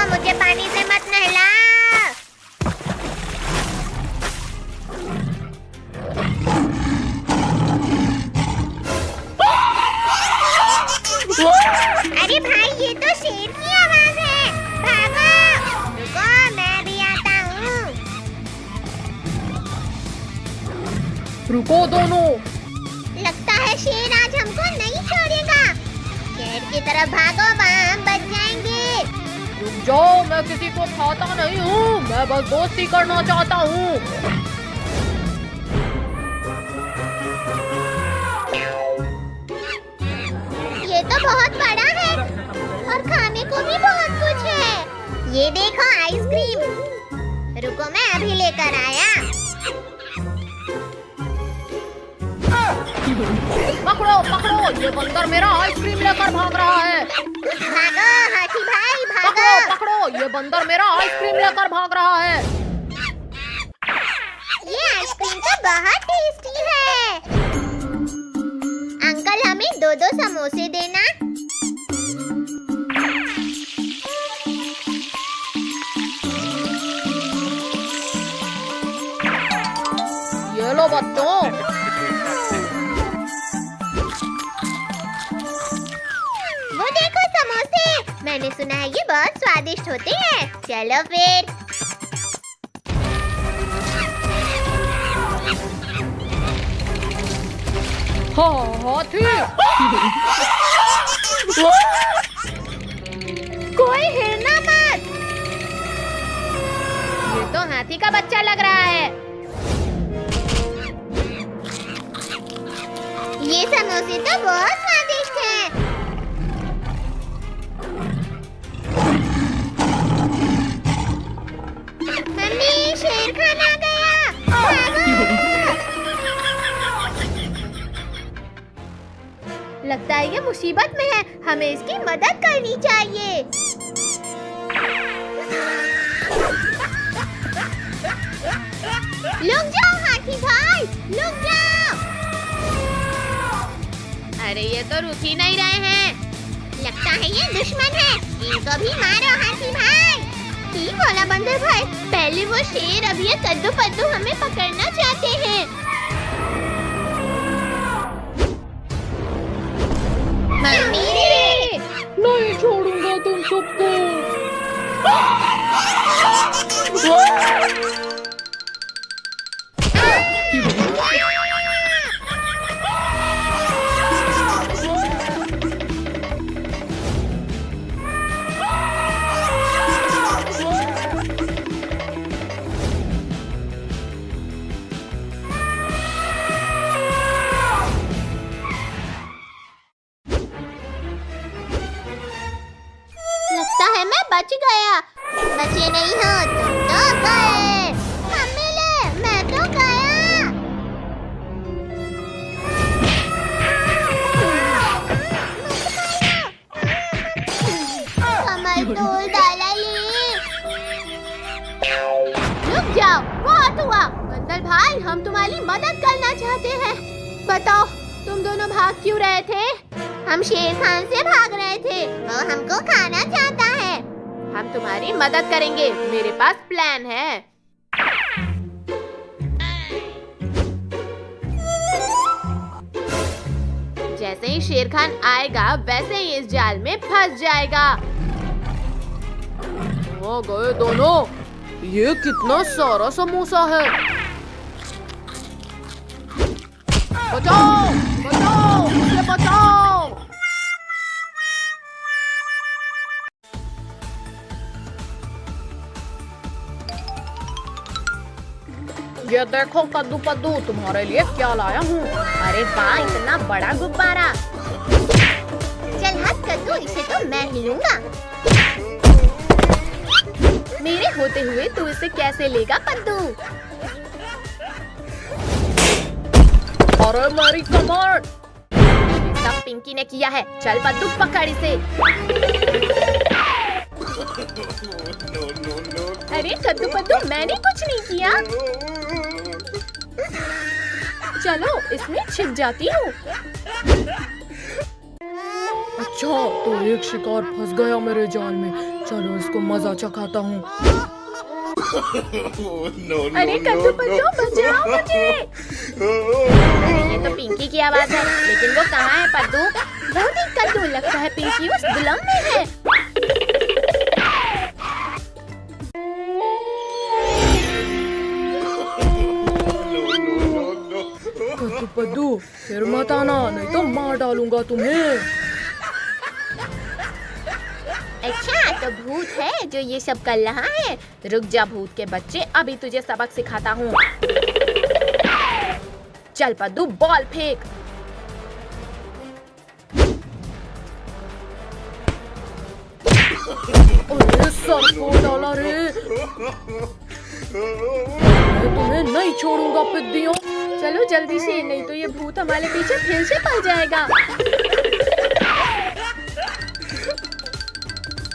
मुझे पानी से मत नहला। अरे भाई, ये तो शेर की आवाज है। भागो। रुको, मैं भी आता हूँ। रुको दोनों। लगता है शेर आज हमको नहीं छोड़ेगा। शेर की तरफ भागो, वहाँ हम बच जाएंगे। रुक जाओ, मैं किसी को खाता नहीं हूँ, मैं बस दोस्ती करना चाहता हूँ। ये तो बहुत बड़ा है और खाने को भी बहुत कुछ है। ये देखो आइसक्रीम। रुको, मैं अभी लेकर आया। पकड़ो पकड़ो, ये बंदर मेरा आइसक्रीम लेकर भाग रहा है। भागो हाथी भाई, भागो। पकड़ो पकड़ो, ये बंदर मेरा आइसक्रीम लेकर भाग रहा है। ये आइसक्रीम तो बहुत टेस्टी है। अंकल, हमें 2-2 समोसे देना। ये लो बच्चों। वो देखो समोसे। मैंने सुना है ये बहुत स्वादिष्ट होते हैं। चलो फिर। हाँ हाथी। कोई हिलना मत। ये तो हाथी का बच्चा लग रहा है। ये समोसे तो बहुत स्वादिष्ट हैं। मम्मी, शेर खान आ गया। भागो। लगता है ये मुसीबत में है। हमें इसकी मदद करनी चाहिए। रुक जाओ हाथी भाई, रुक जाओ। अरे ये तो रुक ही नहीं रहे हैं। लगता है ये दुश्मन है। इनको भी मारो हाथी भाई। ठीक बोला बंदर भाई। पहले वो शेर, अब ये कद्दू पद्दू हमें पकड़ना चाहते हैं। मम्मी, नहीं छोड़ूंगा तुम सबको। लगता है मैं बच गया। बचे नहीं हो तुम तो गए। मम्मी ले, मैं तो गया। कमर तोड़ डाला ये। रुक जाओ, बहुत हुआ। बंदर भाई, हम तुम्हारी मदद करना चाहते हैं। बताओ, तुम दोनों भाग क्यों रहे थे? हम शेर खान से भाग रहे थे। वो हमको खाना चाहता है। हम तुम्हारी मदद करेंगे, मेरे पास प्लान है। जैसे ही शेर खान आएगा, वैसे ही इस जाल में फंस जाएगा। हो गए दोनों। ये कितना सारा समोसा है। बचाओ बचाओ, मुझे बचाओ। ये देखो कद्दू पद्दू, तुम्हारे लिए क्या लाया हूँ। अरे वाह, इतना बड़ा गुब्बारा। चल हट कद्दू, इसे तो मैं ही लूंगा। मेरे होते हुए तू इसे कैसे लेगा पद्दू? अरे मेरी कमर। सब पिंकी ने किया है। चल पद्दू, पकड़ इसे। अरे कद्दू पद्दू, मैंने कुछ नहीं किया। चलो, इसमें छिप जाती हूँ। अच्छा, तो एक शिकार फंस गया मेरे जाल में। चलो इसको मजा चखाता हूँ। अरे कद्दू पत्तू बचाओ मुझे। ये तो पिंकी की आवाज है, लेकिन वो कहाँ है पद्दू? बहुत ही कद्दू लगता है पिंकी उस दुलम में है। कद्दू पद्दू फिर मत आना, नहीं तो मार डालूंगा तुम्हें। अच्छा तो भूत है जो ये सब कर रहा है। रुक जा भूत के बच्चे, अभी तुझे सबक सिखाता हूँ। चल पद्दू बॉल फेंक। अरे सर फोड़ डाला रे। मैं तुम्हें नहीं छोड़ूंगा पिद्दियों। चलो जल्दी से, नहीं तो ये भूत हमारे पीछे फिर से पड़ जाएगा।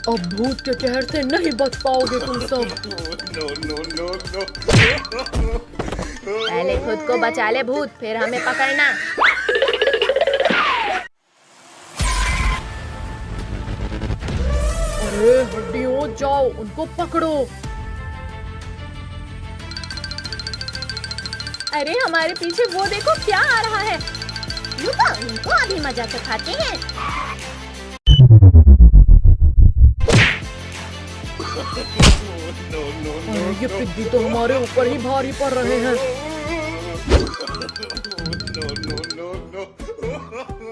अब भूत के कहर से नहीं बच पाओगे तुम सब। पहले खुद को बचा ले भूत, फिर हमें पकड़ना। अरे हड्डियों जाओ, उनको पकड़ो। अरे हमारे पीछे वो देखो क्या आ रहा है। रुको, इनको अभी मजा सिखाते हैं। अरे ये पिद्दी तो हमारे ऊपर ही भारी पड़ रहे हैं।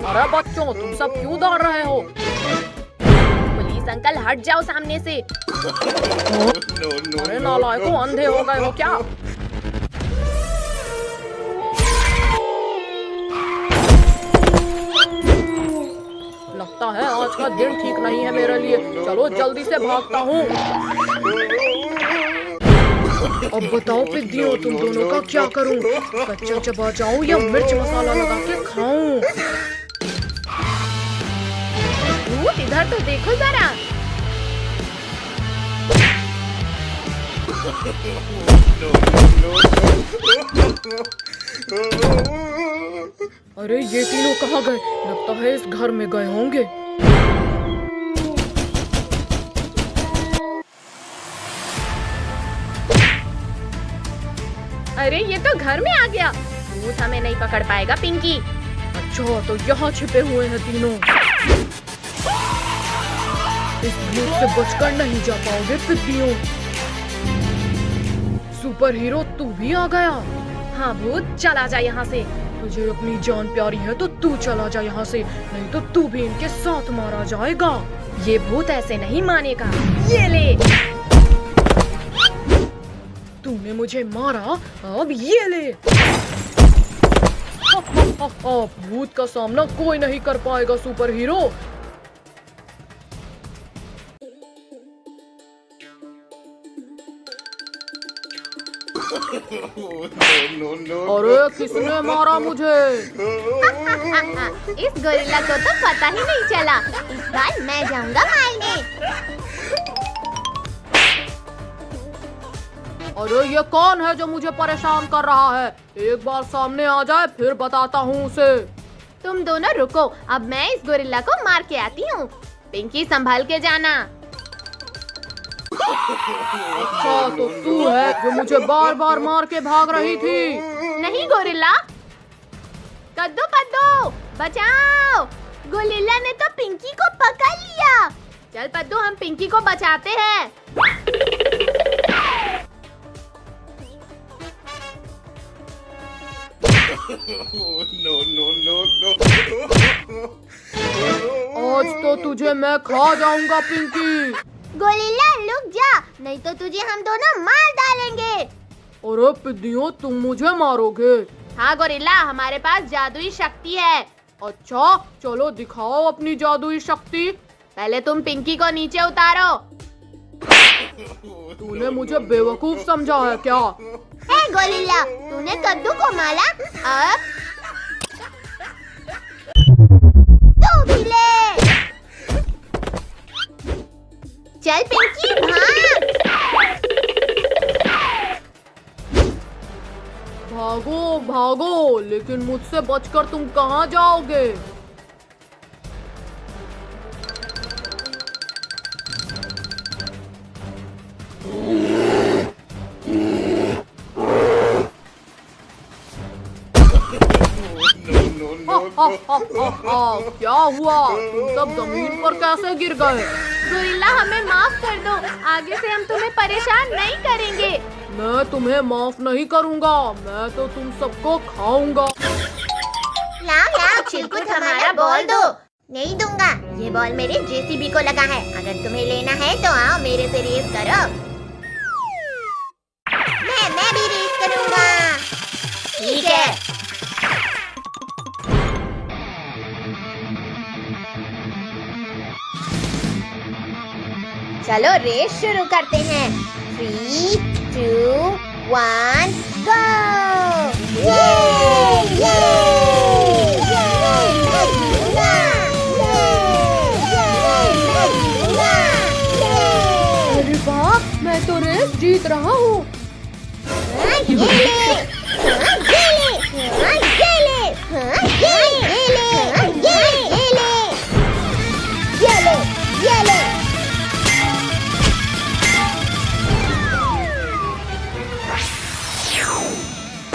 अरे बच्चों तुम सब क्यों दौड़ रहे हो? पुलिस अंकल हट जाओ सामने से। अरे नालायकों, अंधे हो गए हो क्या? लगता है आज का दिन ठीक नहीं है मेरे लिए। चलो जल्दी से भागता हूँ। अब बताओ पिद्दियों, तुम दोनों का क्या करूं? कच्चा चबा जाऊं या मिर्च मसाला लगा के खाऊं? भूत इधर तो देखो जरा। अरे ये तीनों कहाँ गए? लगता है इस घर में गए होंगे। अरे ये तो घर में आ गया। भूत हमें नहीं पकड़ पाएगा पिंकी। अच्छा तो यहाँ छिपे हुए हैं तीनों। इस भूत से बचकर नहीं जा पाओगे पिद्दियों। सुपर हीरो तू भी आ गया। हाँ भूत, चला जा यहाँ से। तुझे अपनी जान प्यारी है तो तू चला जा यहाँ से, नहीं तो तू भी इनके साथ मारा जाएगा। ये भूत ऐसे नहीं मानेगा। ये ले। तूने मुझे मारा, अब ये ले। भूत का सामना कोई नहीं कर पाएगा सुपर हीरो। अरे किसने मारा मुझे? इस गोरिल्ला को तो पता ही नहीं चला। इस बार मैं जाऊंगा मारने। अरे ये कौन है जो मुझे परेशान कर रहा है? एक बार सामने आ जाए फिर बताता हूँ उसे। तुम दोनों रुको, अब मैं इस गोरिल्ला को मार के आती हूँ। पिंकी संभाल के जाना। अच्छा तो तू है जो मुझे बार बार मार के भाग रही थी? नहीं गोरिल्ला। कद्दू पद्दू बचाओ। गोरिल्ला ने तो पिंकी को पकड़ लिया। चल पद्दू, हम पिंकी को बचाते हैं। आज तो तुझे मैं खा जाऊंगा पिंकी। गोरिल्ला रुक जा, नहीं तो तुझे हम दोनों मार डालेंगे। अरे पिद्दियों तुम मुझे मारोगे? हाँ गोरिल्ला, हमारे पास जादुई शक्ति है। अच्छा चलो दिखाओ अपनी जादुई शक्ति। पहले तुम पिंकी को नीचे उतारो। तूने मुझे बेवकूफ समझा है क्या? ए गोरिल्ला, तूने कद्दू को मारा, अब तू भी ले। चल पिंकी भाग। भागो भागो, लेकिन मुझसे बचकर तुम कहाँ जाओगे? क्या हुआ? तुम सब जमीन पर कैसे गिर गए? गोरिल्ला हमें माफ कर दो, आगे से हम तुम्हें परेशान नहीं करेंगे। मैं तुम्हें माफ नहीं करूँगा, मैं तो तुम सबको खाऊंगा। लाओ लाओ चिलकुट, हमारा बॉल दो। नहीं दूंगा, ये बॉल मेरे जेसीबी को लगा है। अगर तुम्हें लेना है तो आओ मेरे से रेस करो। मैं भी रेस करूंगा। ठीक है। चलो रेस शुरू करते हैं। 3, 2, 1, गो! अरे वाह, मैं तो रेस जीत रहा हूँ।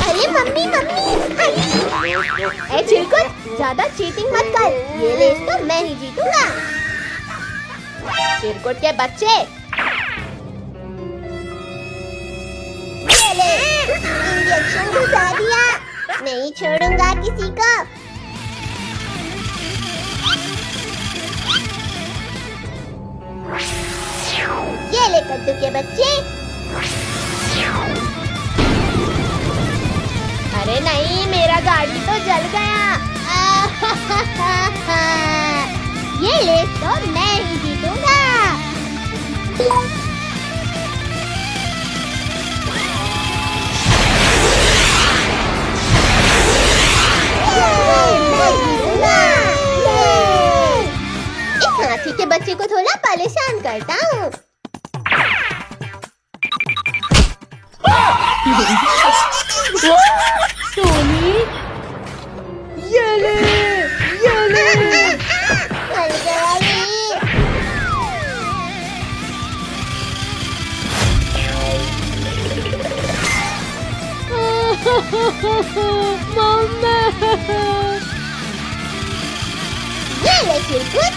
अरे मम्मी ए चिलकुट, ज्यादा चीटिंग मत कर। ये रेस तो मैं ही जीतूंगा। चिलकुट के बच्चे, ये ले, इंजेक्शन घुसा दिया। नहीं छोड़ूंगा किसी को। ये ले कद्दू के बच्चे। अरे नहीं, मेरा गाड़ी तो जल गया। ये रेस तो मैं ही जीतूंगा। इस हाथी के बच्चे को थोड़ा परेशान करता हूँ। टोनी, ये ले। मर गया ये। ये ले चिलकुट।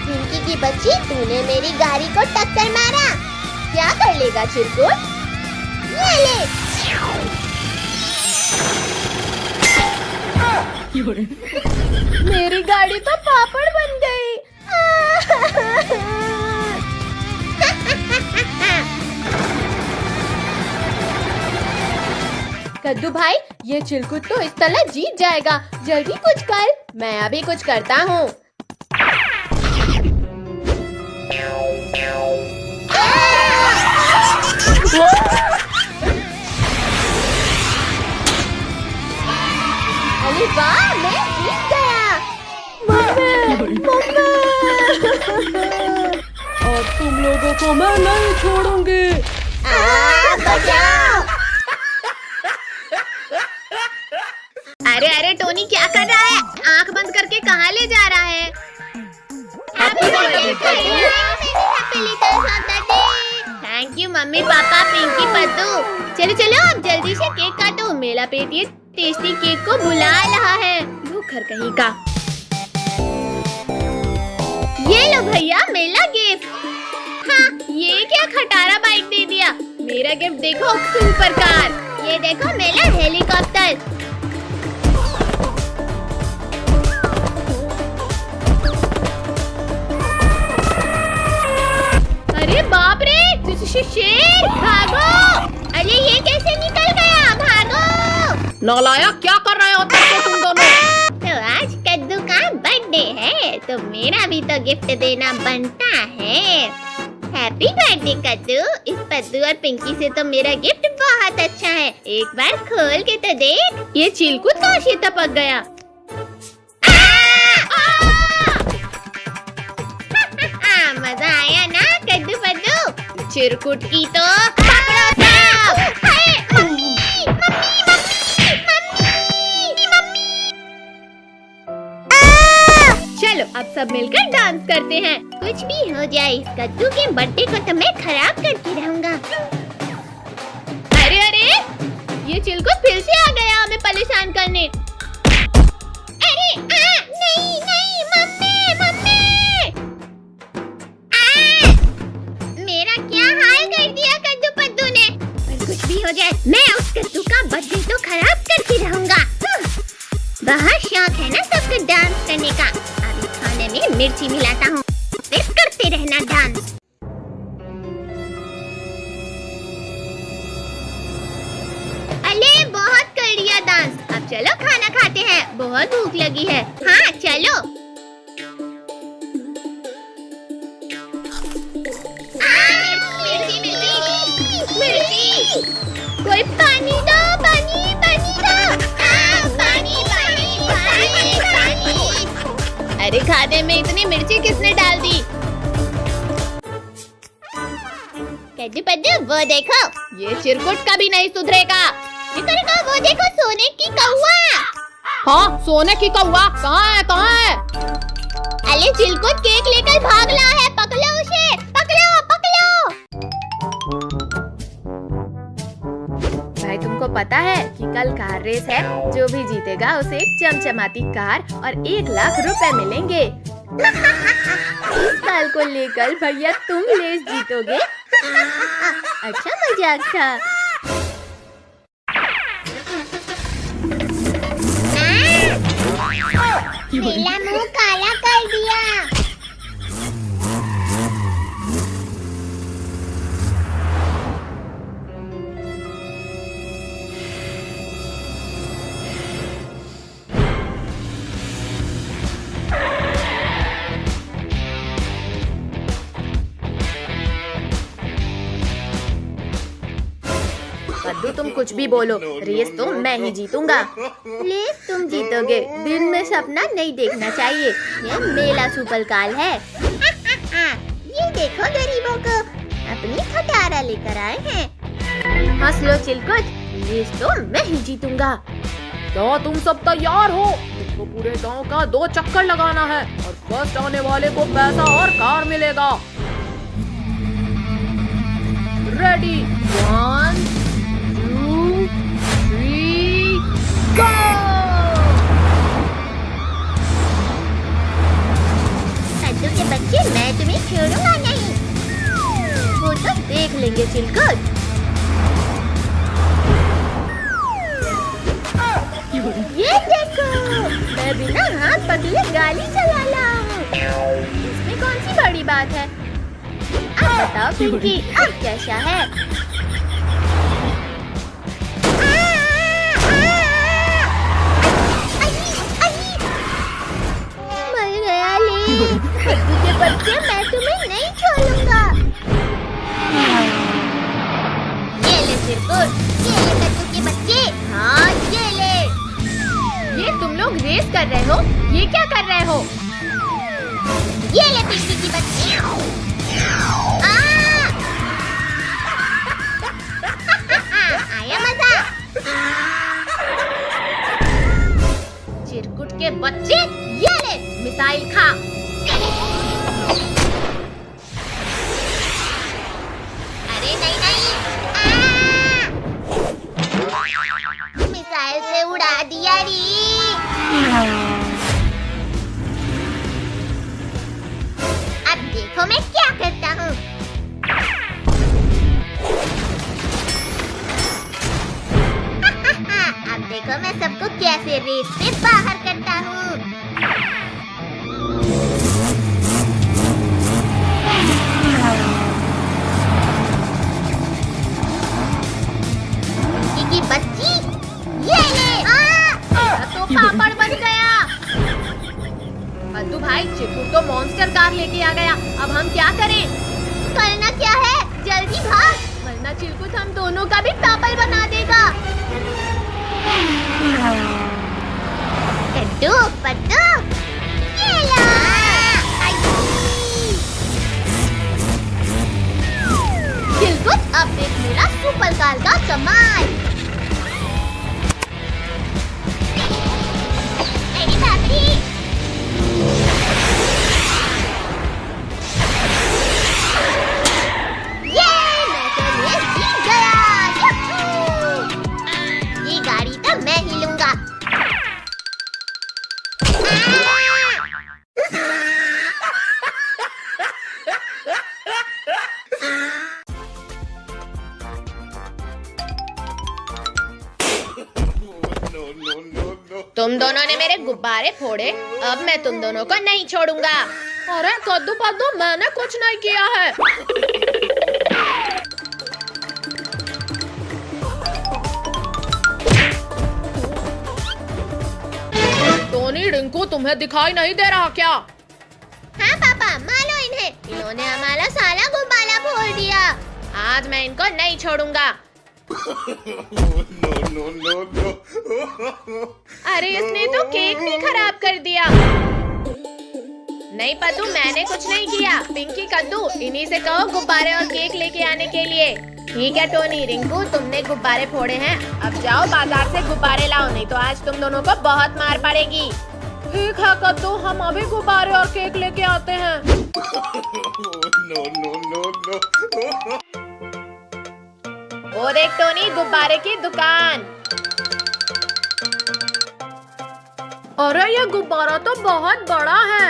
पिंकी की बच्ची, तूने मेरी गाड़ी को टक्कर मारा। क्या कर लेगा चिलकुट? ये ले। मेरी गाड़ी तो पापड़ बन गई। कद्दू भाई, ये चिलकुट तो इस तरह जीत जाएगा। जल्दी कुछ कर। मैं अभी कुछ करता हूँ। अरे वाह, मैं जीत गया। और तुम लोगों को मैं नहीं छोड़ूंगी। बचाओ। अरे टोनी, क्या कर रहा है? आंख बंद करके कहाँ ले जा रहा है? Thank you mummy papa Pinky पद्दू। चलो अब जल्दी से केक काटो। मेरा पेट ये टेस्टी केक को बुला रहा है। भूखर कहीं का। ये लो भैया, मेरा गिफ्ट। हाँ, ये क्या खटारा बाइक दे दिया। मेरा गिफ्ट देखो, सुपर कार। ये देखो मेरा हेलीकॉप्टर। अरे बाप रे, शेर भागो। अरे ये कैसे निकल गया? भागो। नालायक, क्या कर रहे हो तुम दोनों? तो आज कद्दू का बर्थडे है, तो मेरा भी तो गिफ्ट देना बनता है। हैप्पी बर्थडे कद्दू। इस पद्दू और पिंकी से तो मेरा गिफ्ट बहुत अच्छा है। एक बार खोल के तो देख। ये चिलकुट कहाँ से टपक गया? मजा आया ना कद्दू पद्दू? चिरकुट की तो पकड़ो सब। चलो अब सब मिलकर डांस करते हैं। कुछ भी हो जाए, इस कद्दू के बर्थडे को तो मैं खराब करके रहूंगा। अरे ये चिलकुट फिर से आ गया हमें परेशान करने। नहीं नहीं मम्मी मम्मी, मेरा क्या हाल कर दिया कद्दू पद्दू ने। पर कुछ भी हो जाए मैं उस कद्दू का बर्थडे तो खराब करके रहूंगा। बहुत शौक है ना सबको डांस करने का। अभी खाने में मिर्ची मिलाता हूँ, फिर करते रहना डांस। अरे बहुत कर लिया डांस, अब चलो खाना खाते हैं, बहुत भूख लगी है। हाँ चलो। मिर्ची मिर्ची मिर्ची, कोई पानी दो, पानी पानी दो, पानी पानी पानी पानी। अरे खाने में इतनी मिर्ची किसने डाल दी? कद्दू पद्दू वो देखो, ये चिरकुट कभी नहीं सुधरेगा। वो देखो सोने की कौवा। हाँ सोने की कौवा कहाँ है कहाँ है? अरे चिरकुट केक लेकर भाग रहा है, पकड़ो उसे, पकड़ो पकड़ो। भाई तुमको पता है कि कल कार रेस है, जो भी जीतेगा उसे एक चमचमाती कार और 1 लाख रुपए मिलेंगे। इस साल को लेकर भैया तुम रेस जीतोगे। अच्छा मजाक था। मेरा मुंह काला कर दिया। कद्दू तुम कुछ भी बोलो, रेस तो मैं ही जीतूंगा। रेस तुम जीतोगे, दिन में सपना नहीं देखना चाहिए, ये मेरा सुपरकाल है। ये देखो गरीबों को अपनी खटारा लेकर आए हैं। हंस लो चिलकुट, रेस तो मैं ही जीतूंगा। क्या तुम सब तैयार हो? तुमको पूरे गांव का 2 चक्कर लगाना है और फर्स्ट आने वाले को पैसा और कार मिलेगा। रेडी, 1 2 3 गो! कद्दू के बच्चे मैं तुम्हें छोड़ूंगा नहीं। वो तो देख लेंगे चिलकुट। ये देखो, मैं बिना हाथ पकड़े गाड़ी चला रहा हूँ, इसमें कौन सी बड़ी बात है? अब बताओ पिंकी, अब कैसा है? मर गया ले। कद्दू के बच्चे मैं तुम्हें नहीं छोड़ूंगा। ये ले चिरकुट, ये ले कद्दू के बच्चे, हाँ ये ले। ये तुम लोग रेस कर रहे हो, ये क्या कर रहे हो? ये ले पिंकी की बच्ची। आया मजा। चिरकुट के बच्चे, ये ले मिसाइल खा। अरे नहीं नहीं, मिसाइल से उड़ा दिया री। अब देखो मैं क्या करता हूँ। अब देखो मैं सबको कैसे रेस से बाहर करता हूँ। की बच्ची, ये ले। तो पापड़ बन गया। कद्दू भाई, चिरकुट तो मॉन्स्टर कार लेके आ गया, अब हम क्या करें? करना क्या है, जल्दी भाग, वरना चिरकुट हम दोनों का भी पापड़ बना देगा। कद्दू पद्दू, ये लो। चिरकुट, अब देख मेरा सुपर कार का कमाल। मेरी बाबरी। ये मैं तो ये जीत गया। ये गाड़ी तो मैं ही लूंगा। तुम दोनों ने मेरे गुब्बारे फोड़े, अब मैं तुम दोनों को नहीं छोड़ूंगा। अरे कद्दू पद्दू, मैंने कुछ नहीं किया है। टोनी, रिंकू, तुम्हें दिखाई नहीं दे रहा क्या? हाँ पापा, मारो इन्हें, इन्होंने हमारा सारा गुब्बारा फोड़ दिया। आज मैं इनको नहीं छोड़ूंगा। अरे इसने तो केक भी खराब कर दिया। नहीं पद्दू, मैंने कुछ नहीं किया। पिंकी, कद्दू, इन्हीं से कहो गुब्बारे और केक लेके आने के लिए। ठीक है टोनी, रिंकू, तुमने गुब्बारे फोड़े हैं, अब जाओ बाजार से गुब्बारे लाओ, नहीं तो आज तुम दोनों को बहुत मार पड़ेगी। ठीक है कद्दू, हम अभी गुब्बारे और केक लेके आते हैं। वो देख टोनी, गुब्बारे की दुकान। अरे ये गुब्बारा तो बहुत बड़ा है।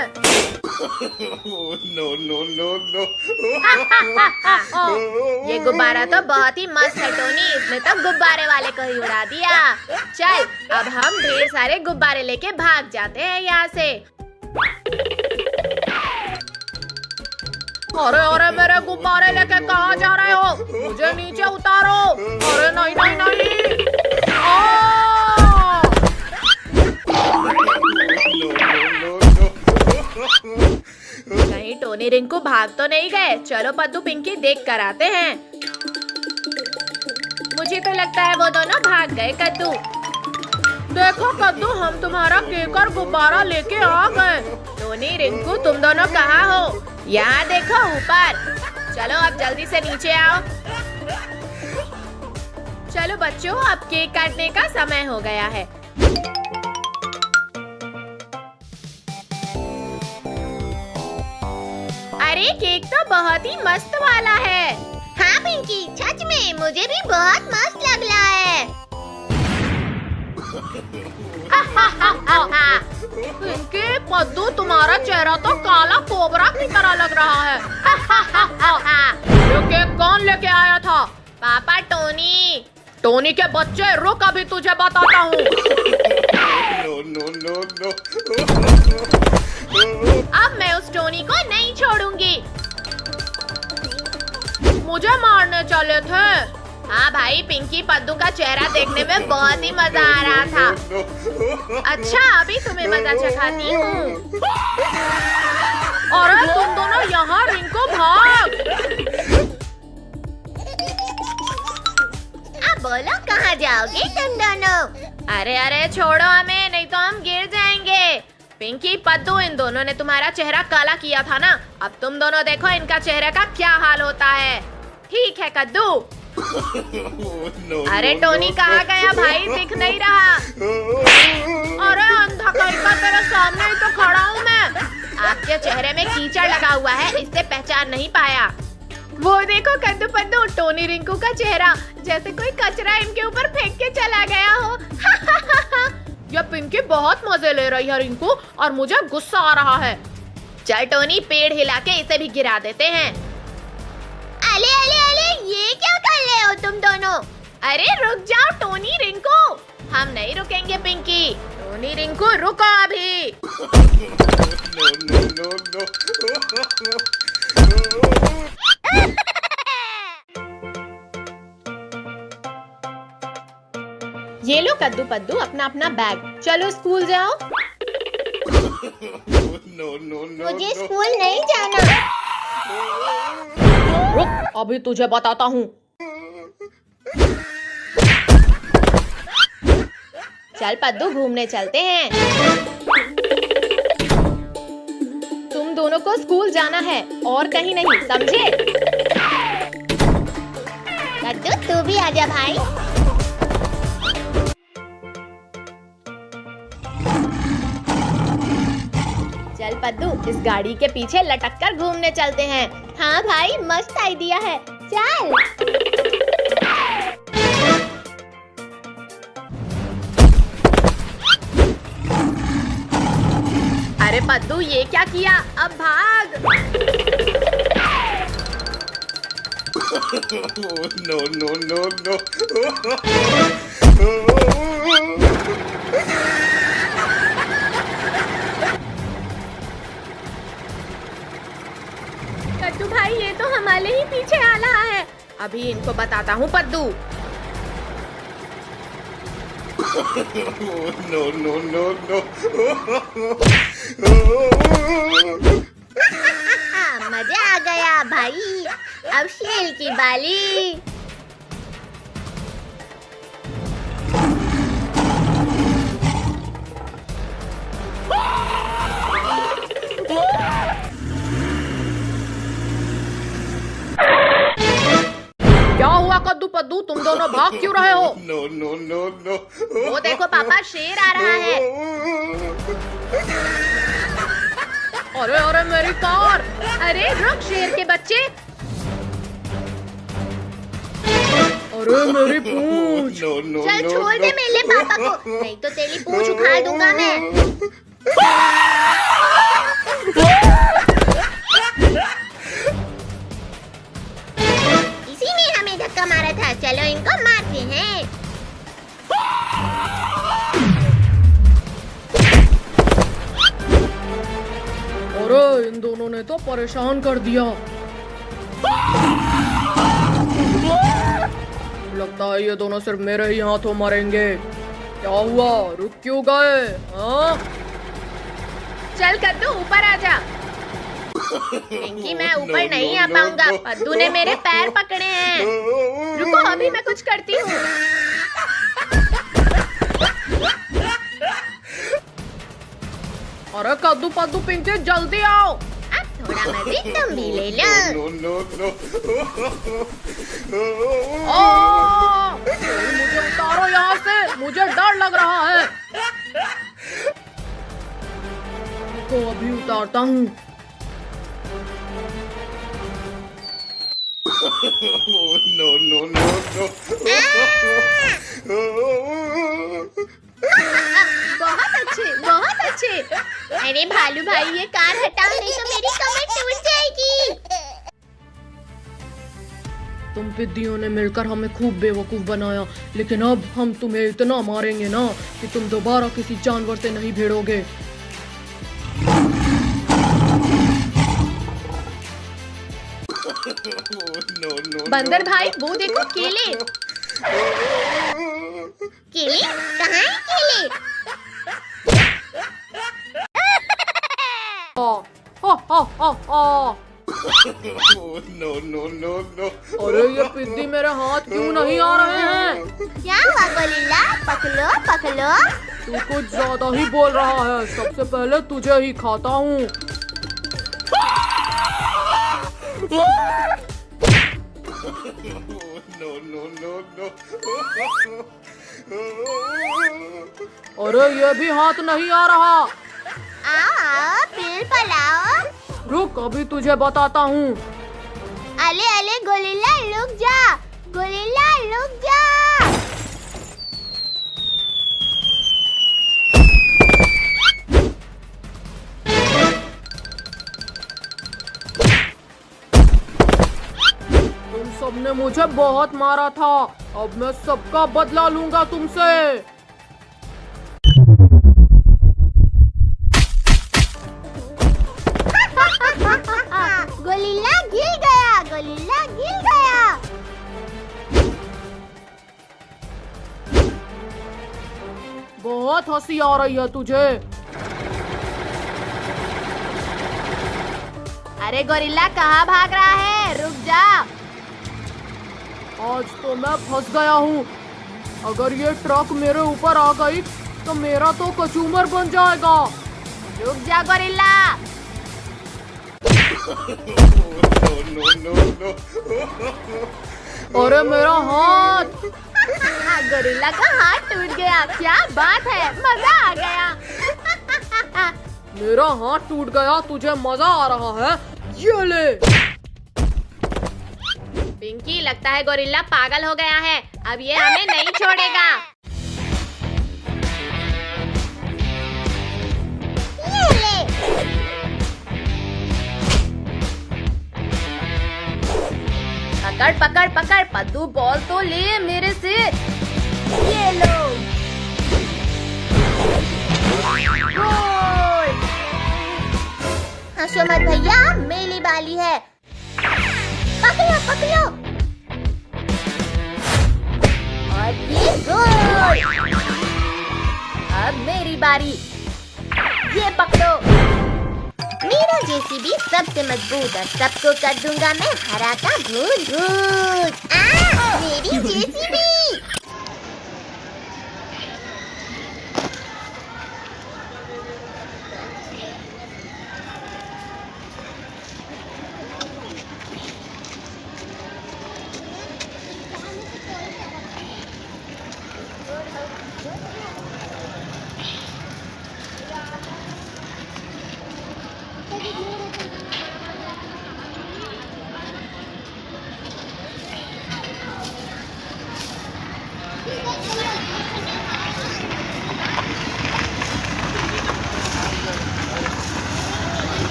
ये गुब्बारा तो बहुत ही मस्त है टोनी, इसने तो गुब्बारे वाले को ही उड़ा दिया। चल, अब हम ढेर सारे गुब्बारे लेके भाग जाते हैं यहाँ से। अरे अरे, मेरे गुब्बारे लेके कहाँ जा रहे हो? मुझे नीचे उतारो। अरे नहीं नहीं नहीं। कहीं टोनी रिंकू भाग तो नहीं गए? चलो पद्दू, पिंकी, देख कर आते हैं। मुझे तो लगता है वो दोनों भाग गए। कद्दू, देखो कद्दू, हम तुम्हारा केक और गुब्बारा लेके आ गए। टोनी, रिंकू, तुम दोनों कहाँ हो? यहाँ देखो ऊपर। चलो अब जल्दी से नीचे आओ। चलो बच्चों, अब केक काटने का समय हो गया है। अरे केक तो बहुत ही मस्त वाला है। हाँ पिंकी, सच में मुझे भी बहुत मस्त लग रहा है। पिंकी, पद्दू, तुम्हारा चेहरा तो काला कोबरा की तरह लग रहा है। ये केक कौन लेके आया था? पापा, टोनी। टोनी के बच्चे, रुक, अभी तुझे बताता हूँ। अब मैं उस टोनी को नहीं छोड़ूंगी। मुझे मारने चले थे। हाँ भाई, पिंकी, पद्दू का चेहरा देखने में बहुत ही मजा आ रहा था। अच्छा, अभी तुम्हें मजा चखाती हूँ। अरे तुम दोनों यहाँ, रिंकू भाग। अब बोलो कहाँ जाओगे तुम दोनों? अरे अरे, छोड़ो हमें, नहीं तो हम गिर जाएंगे। पिंकी, पद्दू, इन दोनों ने तुम्हारा चेहरा काला किया था ना, अब तुम दोनों देखो इनका चेहरे का क्या हाल होता है। ठीक है कद्दू। अरे टोनी कहाँ गया भाई, दिख नहीं रहा। अरे अंधा कहीं का, तेरे सामने ही तो खड़ा हूँ मैं। आपके चेहरे में कीचड़ लगा हुआ है, इससे पहचान नहीं पाया। वो देखो कद्दू पद्दू, टोनी रिंकू का चेहरा जैसे कोई कचरा इनके ऊपर फेंक के चला गया हो। ये पिंकी बहुत मजे ले रही है रिंकू, और मुझे गुस्सा आ रहा है। चल टोनी, पेड़ हिला के इसे भी गिरा देते हैं। अले अले अले, ये क्या कर रहे हो तुम दोनों? अरे रुक जाओ टोनी रिंकू। हम नहीं रुकेंगे पिंकी। टोनी रिंकू, रुको अभी। ये लो कद्दू पद्दू, अपना अपना बैग, चलो स्कूल जाओ। मुझे स्कूल नहीं जाना। रुक, अभी तुझे बताता हूँ। चल पद्दू, घूमने चलते हैं। तुम दोनों को स्कूल जाना है और कहीं नहीं, समझे? कद्दू, तू भी आजा भाई। चल पद्दू, इस गाड़ी के पीछे लटक कर घूमने चलते हैं। हाँ भाई, मस्त आइडिया है, चल। अरे पद्दू, ये क्या किया? अब भाग। no. भाई, ये तो हमारे ही पीछे आ रहा है। अभी इनको बताता हूँ पद्दू। No, no, no, no. मजा आ गया भाई। अब शेर की बाली। क्या हुआ कद्दू पद्दू, तुम दोनों भाग क्यों रहे हो? No, no, no, no. वो देखो पापा, शेर आ रहा है। अरे अरे मेरी कार! अरे रुक शेर के बच्चे। अरे मेरी पूंछ! No, no, चल no, छोड़ दे no. मेरे पापा को, नहीं तो तेरी पूंछ उखाड़ दूंगा मैं। इसी ने हमें धक्का मारा था। चलो इनको मारते हैं। अरे इन दोनों ने तो परेशान कर दिया। लगता है ये दोनों सिर्फ मेरे ही हाथों मरेंगे। क्या हुआ, रुक क्यों गए? हाँ? चल कद्दू ऊपर आ जा। पिंकी, मैं ऊपर नहीं आ पाऊंगा। पद्दू ने मेरे पैर पकड़े हैं। रुको, अभी मैं कुछ करती हूँ। अरे कद्दू पद्दू पिंकी, जल्दी आओ। अब थोड़ा मजे तुम भी ले लो। No, no, no. मुझे उतारो यहाँ से, मुझे डर लग रहा है। तो अभी उतारता हूँ। No, no, no, no. बहुत अच्छे, बहुत अच्छे। अरे भालू भाई, ये कार हटाओ, नहीं तो मेरी कमर टूट जाएगी। तुम पिद्दियों ने मिलकर हमें खूब बेवकूफ बनाया, लेकिन अब हम तुम्हें इतना मारेंगे ना कि तुम दोबारा किसी जानवर से नहीं भिड़ोगे। No, no, बंदर भाई, वो देखो केले। केले कहाँ है केले? No, no, no, no. अरे ये पिद्दी मेरे हाथ क्यों नहीं आ रहे हैं? क्या हुआ गोरिल्ला? पकड़ो पकड़ो। तू कुछ ज्यादा ही बोल रहा है। सबसे पहले तुझे ही खाता हूँ। No, no, no, no. अरे ये भी हाथ नहीं आ रहा। आओ आओ, पेड़ पर आओ। रुक, अभी तुझे बताता हूँ। अले अले गोरिल्ला रुक जा, गोरिल्ला रुक जा। तुम सबने मुझे बहुत मारा था, अब मैं सबका बदला लूंगा तुमसे। गोरिल्ला गिर गया, गोरिल्ला गिर गया। बहुत हंसी आ रही है तुझे। अरे गोरिल्ला, कहाँ भाग रहा है? रुक जा। आज तो मैं फंस गया हूँ। अगर ये ट्रक मेरे ऊपर आ गई तो मेरा तो कचूमर बन जाएगा। रुक जा गोरिल्ला। No, no, no. अरे मेरा हाथ! गोरिल्ला का हाथ टूट गया। क्या बात है, मजा आ गया। मेरा हाथ टूट गया, तुझे मजा आ रहा है? ये ले। पिंकी, लगता है गोरिल्ला पागल हो गया है। अब ये हमें नहीं छोड़ेगा। ये ले। पकड़ पकड़ पकड़, पद्दू बॉल तो ले मेरे से। ये लो। गोल। हंसो मत भैया, मेरी बाली है। पकड़ो। और ये गोल। अब मेरी बारी। ये पकड़ो। मेरा जेसीबी सबसे मजबूत और सबको कर दूंगा मैं हरा का भून भून।